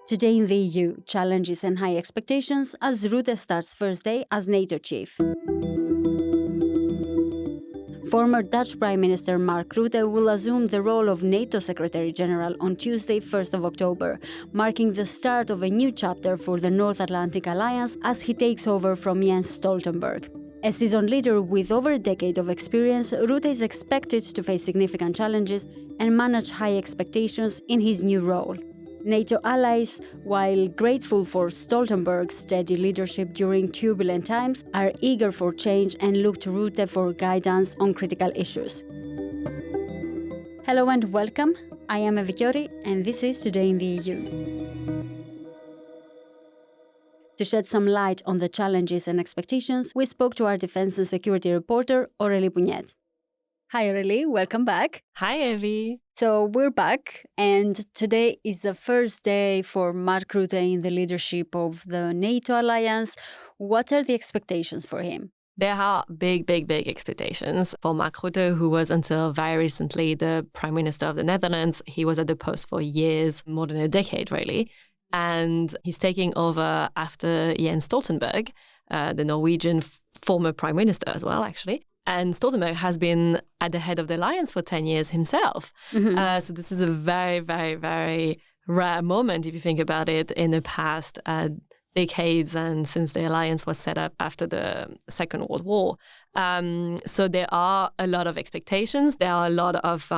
Today in the EU, challenges and high expectations as Rutte starts first day as NATO chief. Former Dutch Prime Minister Mark Rutte will assume the role of NATO Secretary-General on Tuesday, 1st of October, marking the start of a new chapter for the North Atlantic Alliance as he takes over from Jens Stoltenberg. A seasoned leader with over a decade of experience, Rutte is expected to face significant challenges and manage high expectations in his new role. NATO allies, while grateful for Stoltenberg's steady leadership during turbulent times, are eager for change and look to Rutte for guidance on critical issues. Hello and welcome. I am Eva Chiori, and this is Today in the EU. To shed some light on the challenges and expectations, we spoke to our defense and security reporter, Aurélie Pugnet. Hi, Aurélie. Welcome back. Hi, Evie. So we're back, and today is the first day for Mark Rutte in the leadership of the NATO alliance. What are the expectations for him? There are big expectations for Mark Rutte, who was until very recently the Prime Minister of the Netherlands. He was at the post for years, more than a decade, really. And he's taking over after Jens Stoltenberg, the Norwegian former Prime Minister as well, actually. And Stoltenberg has been at the head of the alliance for 10 years himself. So this is a very rare moment, if you think about it, in the past decades and since the alliance was set up after the Second World War. So there are a lot of expectations. There are a lot of,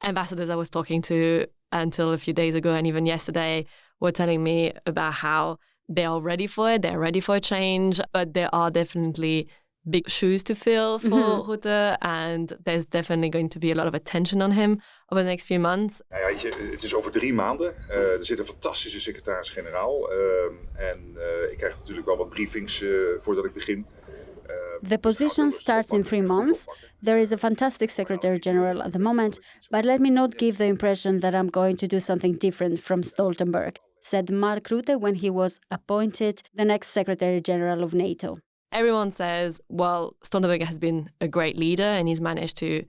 ambassadors I was talking to until a few days ago and even yesterday were telling me about how they are ready for it. They're ready for a change, but there are definitely big shoes to fill for Rutte, and there's definitely going to be a lot of attention on him over the next few months. Ja, weet je, het is over 3 maanden. Er zit een fantastische secretaris-generaal. Ik krijg natuurlijk wel wat briefings voordat ik begin. The position starts in 3 months. There is a fantastic Secretary-General at the moment, but let me not give the impression that I'm going to do something different from Stoltenberg, said Mark Rutte when he was appointed the next Secretary-General of NATO. Everyone says, well, Stoltenberg has been a great leader and he's managed to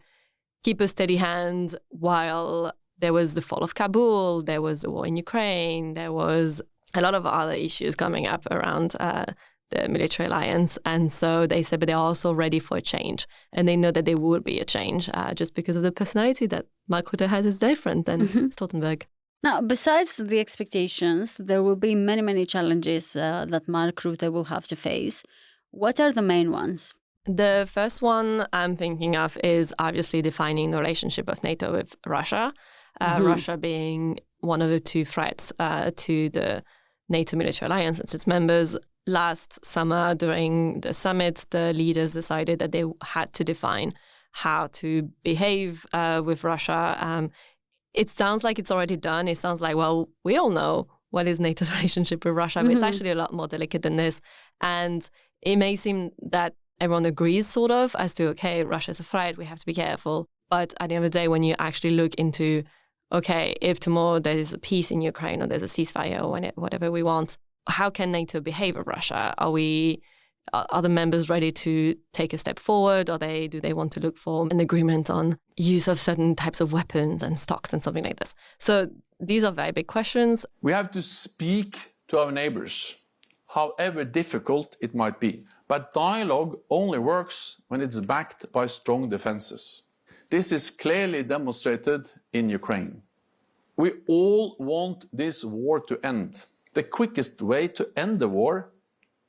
keep a steady hand while there was the fall of Kabul, there was the war in Ukraine, there was a lot of other issues coming up around the military alliance. And so they said, but they're also ready for a change. And they know that there will be a change just because of the personality that Mark Rutte has is different than Stoltenberg. Now, besides the expectations, there will be many challenges that Mark Rutte will have to face. What are the main ones? The first one I'm thinking of is obviously defining the relationship of NATO with Russia, Russia being one of the 2 threats to the NATO military alliance and its members. Last summer, during the summit, the leaders decided that they had to define how to behave with Russia. It sounds like it's already done. It sounds like, well, we all know what is NATO's relationship with Russia, but it's actually a lot more delicate than this. And it may seem that everyone agrees sort of as to, okay, Russia's a threat, we have to be careful. But at the end of the day, when you actually look into, okay, if tomorrow there is a peace in Ukraine or there's a ceasefire or whatever we want, how can NATO behave with Russia? Are the members ready to take a step forward? Or do they want to look for an agreement on use of certain types of weapons and stocks and something like this? So these are very big questions. We have to speak to our neighbors, however difficult it might be. But dialogue only works when it's backed by strong defenses. This is clearly demonstrated in Ukraine. We all want this war to end. The quickest way to end the war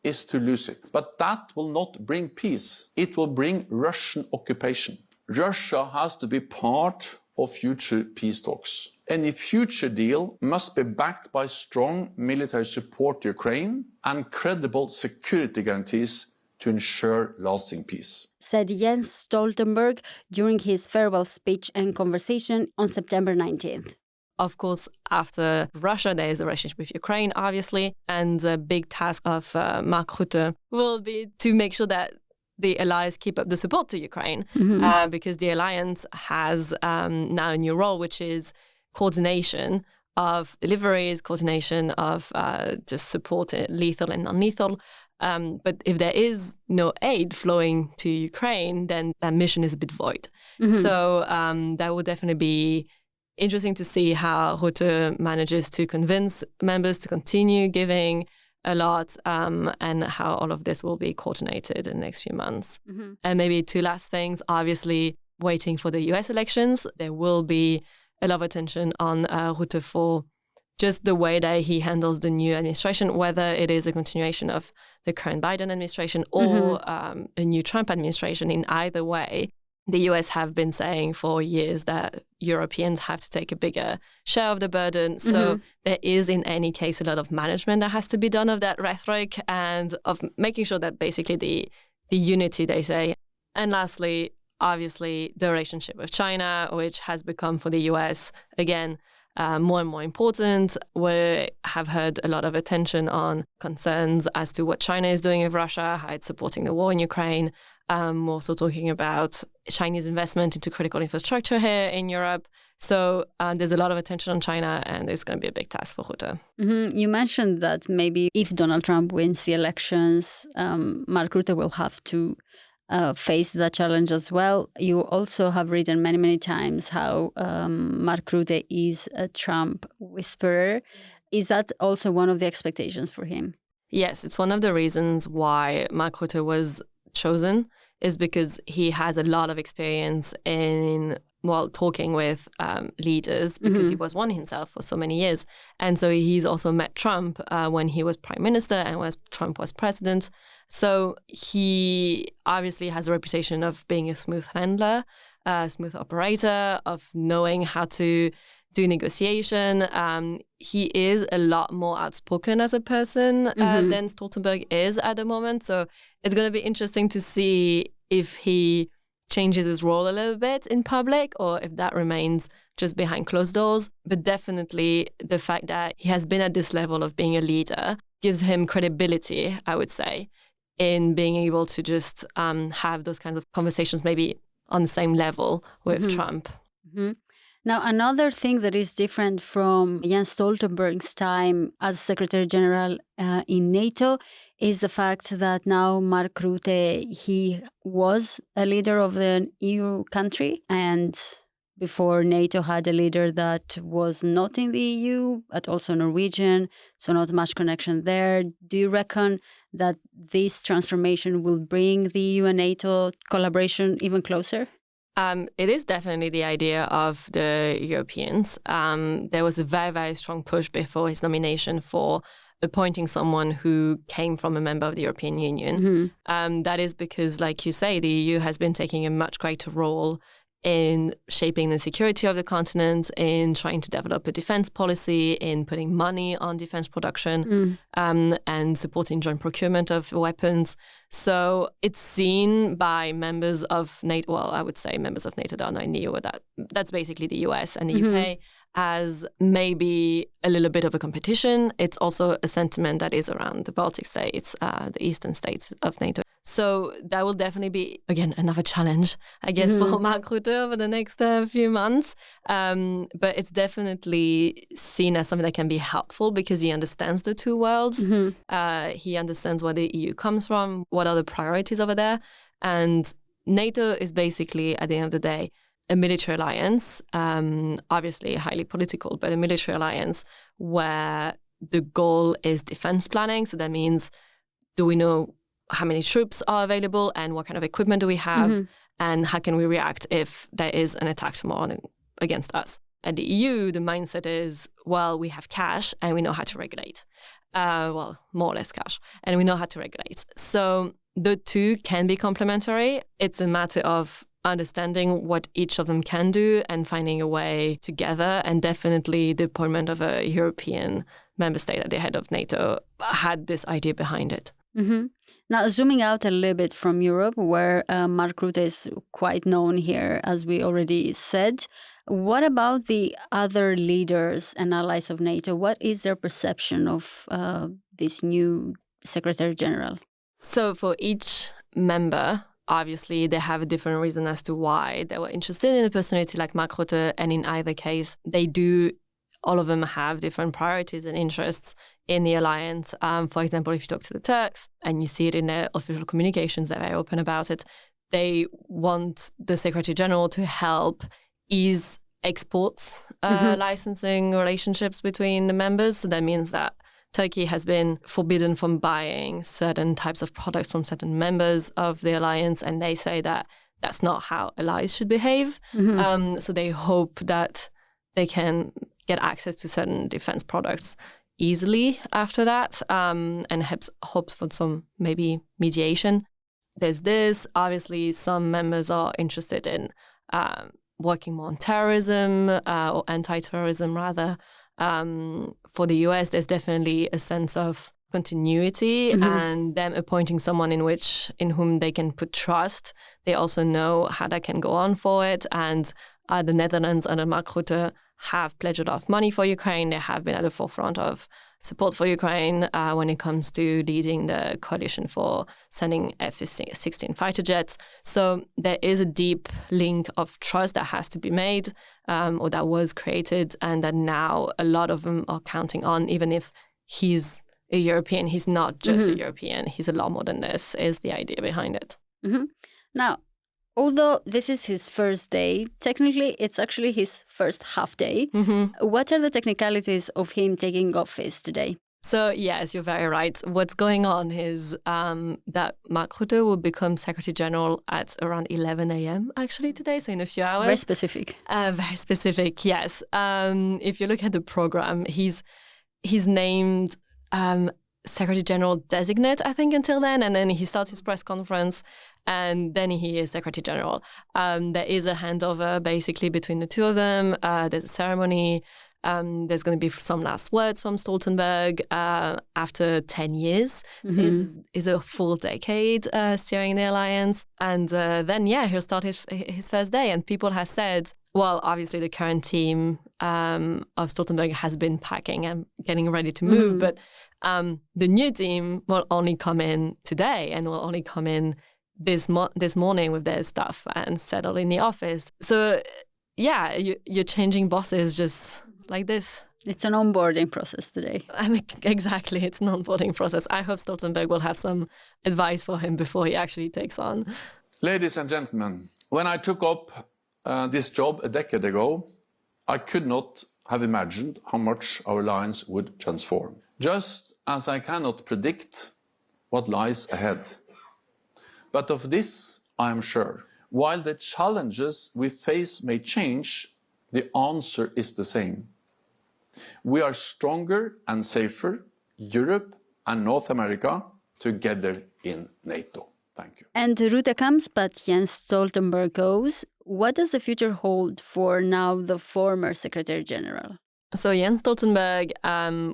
is to lose it. But that will not bring peace. It will bring Russian occupation. Russia has to be part of future peace talks. Any future deal must be backed by strong military support to Ukraine and credible security guarantees to ensure lasting peace, said Jens Stoltenberg during his farewell speech and conversation on September 19th. Of course, after Russia, there is a relationship with Ukraine, obviously, and a big task of Mark Rutte will be to make sure that the allies keep up the support to Ukraine, because the alliance has now a new role, which is coordination of deliveries, coordination of just support, lethal and non-lethal. But if there is no aid flowing to Ukraine, then that mission is a bit void. So that will definitely be interesting to see how Rutte manages to convince members to continue giving a lot, and how all of this will be coordinated in the next few months. And maybe two last things. Obviously, waiting for the US elections, there will be a lot of attention on Rutte for just the way that he handles the new administration, whether it is a continuation of the current Biden administration or a new Trump administration. In either way, the US have been saying for years that Europeans have to take a bigger share of the burden. So there is, in any case, a lot of management that has to be done of that rhetoric and of making sure that basically the unity, they say. And lastly, obviously, the relationship with China, which has become for the US, again, more and more important. We have heard a lot of attention on concerns as to what China is doing with Russia, how it's supporting the war in Ukraine. Also talking about Chinese investment into critical infrastructure here in Europe. So there's a lot of attention on China, and it's going to be a big task for Rutte. You mentioned that maybe if Donald Trump wins the elections, Mark Rutte will have to face that challenge as well. You also have written many, many times how Mark Rutte is a Trump whisperer. Is that also one of the expectations for him? Yes, it's one of the reasons why Mark Rutte was chosen, is because he has a lot of experience in talking with leaders, because he was one himself for so many years. And so he's also met Trump when he was prime minister and when Trump was president. So he obviously has a reputation of being a smooth handler, a smooth operator, of knowing how to do negotiation. He is a lot more outspoken as a person than Stoltenberg is at the moment. So it's going to be interesting to see if he changes his role a little bit in public or if that remains just behind closed doors. But definitely the fact that he has been at this level of being a leader gives him credibility, I would say, in being able to just have those kinds of conversations maybe on the same level with Trump. Now, another thing that is different from Jens Stoltenberg's time as Secretary-General in NATO is the fact that now Mark Rutte, he was a leader of the EU country, and before NATO had a leader that was not in the EU, but also Norwegian, so not much connection there. Do you reckon that this transformation will bring the EU and NATO collaboration even closer? It is definitely the idea of the Europeans. There was a very, very strong push before his nomination for appointing someone who came from a member of the European Union. That is because, like you say, the EU has been taking a much greater role in shaping the security of the continent, in trying to develop a defense policy, in putting money on defense production, and supporting joint procurement of weapons. So it's seen by members of NATO, well, I would say members of NATO that are not in the EU, that's basically the US and the UK, as maybe a little bit of a competition. It's also a sentiment that is around the Baltic states, the eastern states of NATO. So that will definitely be, again, another challenge, I guess, for Mark Rutte over the next few months. But it's definitely seen as something that can be helpful because he understands the two worlds. He understands where the EU comes from, what are the priorities over there. And NATO is basically, at the end of the day, a military alliance, obviously highly political, but a military alliance where the goal is defense planning. So that means, do we know how many troops are available and what kind of equipment do we have and how can we react if there is an attack tomorrow against us? At the EU, the mindset is, well, we have cash and we know how to regulate. Well, more or less cash, and we know how to regulate. So the two can be complementary. It's a matter of understanding what each of them can do and finding a way together. And definitely the appointment of a European member state at the head of NATO had this idea behind it. Now, zooming out a little bit from Europe, where Mark Rutte is quite known here, as we already said, what about the other leaders and allies of NATO? What is their perception of this new Secretary-General? So for each member, obviously, they have a different reason as to why they were interested in a personality like Mark Rutte. And in either case, all of them have different priorities and interests in the alliance. For example, if you talk to the Turks, and you see it in their official communications, they're very open about it, they want the Secretary-General to help ease exports licensing relationships between the members. So that means that Turkey has been forbidden from buying certain types of products from certain members of the alliance, and they say that that's not how allies should behave. So they hope that they can get access to certain defense products easily after that, and hopes for some maybe mediation. There's this. Obviously, some members are interested in working more on terrorism or anti-terrorism rather. For the US, there's definitely a sense of continuity and them appointing someone in whom they can put trust. They also know how they can go on for it. And the Netherlands under Mark Rutte have pledged a lot of money for Ukraine. They have been at the forefront of support for Ukraine when it comes to leading the coalition for sending F-16 fighter jets. So there is a deep link of trust that has to be made, or that was created, and that now a lot of them are counting on, even if he's a European, he's not just a European, he's a lot more than this, is the idea behind it. Now, although this is his first day, technically it's actually his first half day. What are the technicalities of him taking office today? So yes, you're very right. What's going on is that Mark Rutte will become Secretary-General at around 11 a.m. actually today, so in a few hours. Very specific. Very specific, yes. If you look at the program, he's named Secretary-General designate, I think, until then, and then he starts his press conference, and then he is Secretary-General. There is a handover, basically, between the two of them. There's a ceremony. There's going to be some last words from Stoltenberg after 10 years. This is a full decade steering the alliance. And then, he'll start his first day. And people have said, well, obviously the current team of Stoltenberg has been packing and getting ready to move. But the new team will only come in today and will only come in this morning with their stuff and settle in the office. So, you're changing bosses just like this. It's an onboarding process today. I mean, exactly. It's an onboarding process. I hope Stoltenberg will have some advice for him before he actually takes on. Ladies and gentlemen, when I took up this job a decade ago, I could not have imagined how much our alliance would transform. Just as I cannot predict what lies ahead. But of this, I am sure. While the challenges we face may change, the answer is the same. We are stronger and safer, Europe and North America, together in NATO. Thank you. And Rutte comes, but Jens Stoltenberg goes. What does the future hold for now the former Secretary-General? So Jens Stoltenberg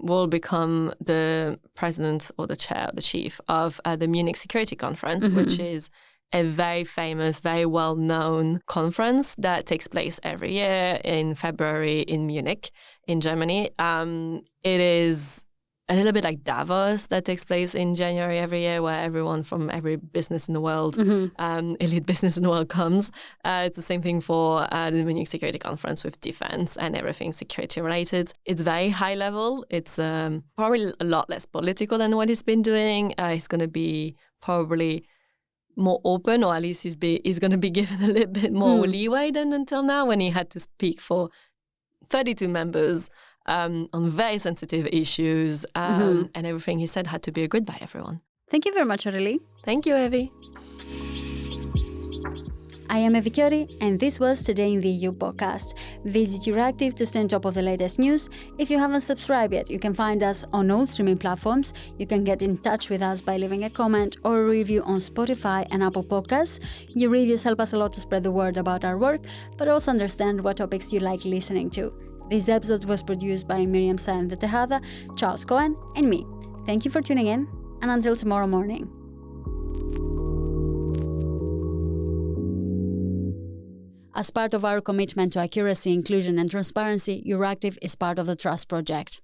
will become the president or the chair, the chief of the Munich Security Conference, which is a very famous, very well-known conference that takes place every year in February in Munich, in Germany. It is a little bit like Davos that takes place in January every year, where everyone from every business in the world, elite business in the world comes. It's the same thing for the Munich Security Conference with defense and everything security related. It's very high level. It's probably a lot less political than what he's been doing. He's going to be probably more open, or at least he's going to be given a little bit more leeway than until now, when he had to speak for 32 members on very sensitive issues, and everything he said had to be agreed by everyone. Thank you very much, Aurélie. Thank you, Evie. I am Evie Chiori, and this was Today in the EU podcast. Visit Euractiv to stay on top of the latest news. If you haven't subscribed yet, you can find us on all streaming platforms. You can get in touch with us by leaving a comment or a review on Spotify and Apple Podcasts. Your reviews help us a lot to spread the word about our work, but also understand what topics you like listening to. This episode was produced by Miriam Sáenz de Tejada, Charles Cohen, and me. Thank you for tuning in, and until tomorrow morning. As part of our commitment to accuracy, inclusion, and transparency, Euractiv is part of the Trust Project.